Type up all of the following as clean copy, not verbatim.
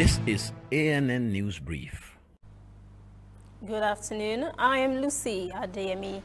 This is ANN News Brief. Good afternoon. I am Lucy Adeyemi.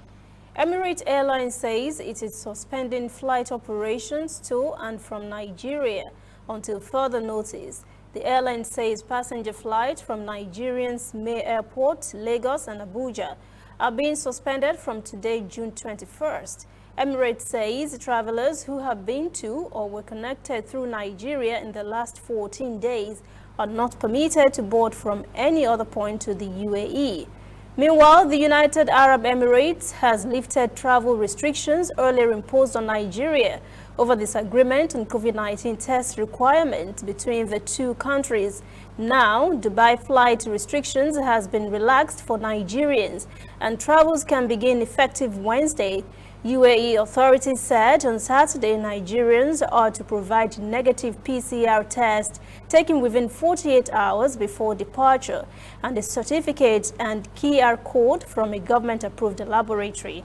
Emirates Airlines says it is suspending flight operations to and from Nigeria until further notice. The airline says passenger flights from Nigerians' main airports, Lagos and Abuja, are being suspended from today, June 21st. Emirates says travelers who have been to or were connected through Nigeria in the last 14 days are not permitted to board from any other point to the UAE. Meanwhile, the United Arab Emirates has lifted travel restrictions earlier imposed on Nigeria over disagreement on COVID-19 test requirements between the two countries. Now, Dubai flight restrictions has been relaxed for Nigerians and travels can begin effective Wednesday. UAE authorities said on Saturday Nigerians are to provide negative PCR test taken within 48 hours before departure and a certificate and QR code from a government-approved laboratory.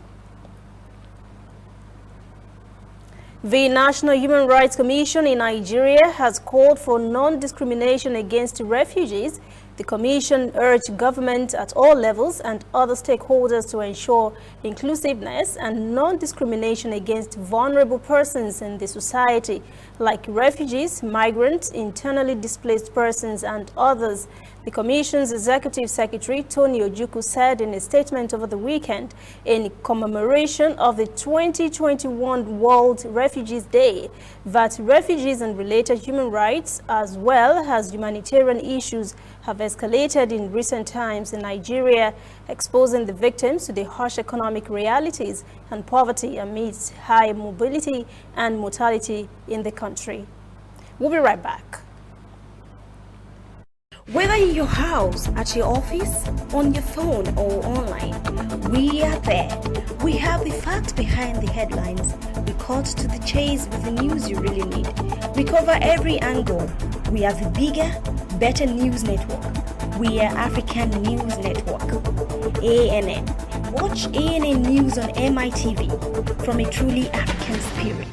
The National Human Rights Commission in Nigeria has called for non-discrimination against refugees. The commission urged government at all levels and other stakeholders to ensure inclusiveness and non-discrimination against vulnerable persons in the society, like refugees, migrants, internally displaced persons, and others. The Commission's Executive Secretary, Tony Ojukwu, said in a statement over the weekend in commemoration of the 2021 World Refugees Day that refugees and related human rights as well as humanitarian issues have escalated in recent times in Nigeria, exposing the victims to the harsh economic realities and poverty amidst high mobility and mortality in the country. We'll be right back. Whether in your house, at your office, on your phone or online, we are there. We have the facts behind the headlines. We cut to the chase with the news you really need. We cover every angle. We are the bigger, better news network. We are African News Network. ANN. Watch ANN News on MITV from a truly African spirit.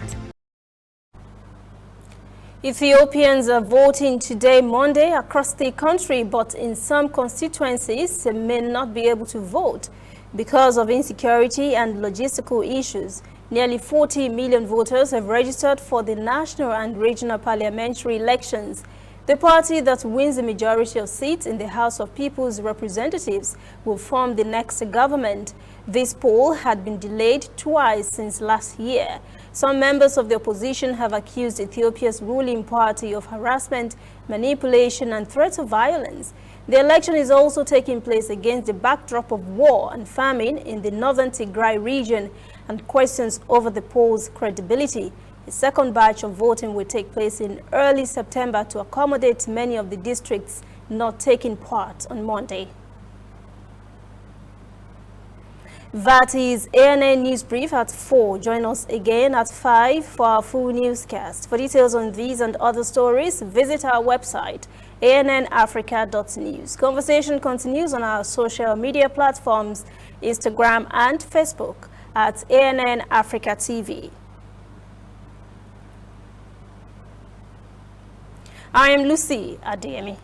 Ethiopians are voting today, Monday, across the country, but in some constituencies they may not be able to vote because of insecurity and logistical issues. Nearly 40 million voters have registered for the national and regional parliamentary elections. The party that wins the majority of seats in the House of People's Representatives will form the next government. This poll had been delayed twice since last year. Some members of the opposition have accused Ethiopia's ruling party of harassment, manipulation, and threats of violence. The election is also taking place against the backdrop of war and famine in the northern Tigray region and questions over the poll's credibility. The second batch of voting will take place in early September to accommodate many of the districts not taking part on Monday. That is ANN News Brief at 4. Join us again at 5 for our full newscast. For details on these and other stories, visit our website, annafrica.news. Conversation continues on our social media platforms, Instagram and Facebook at ANN Africa TV. I am Lucy Adeyemi.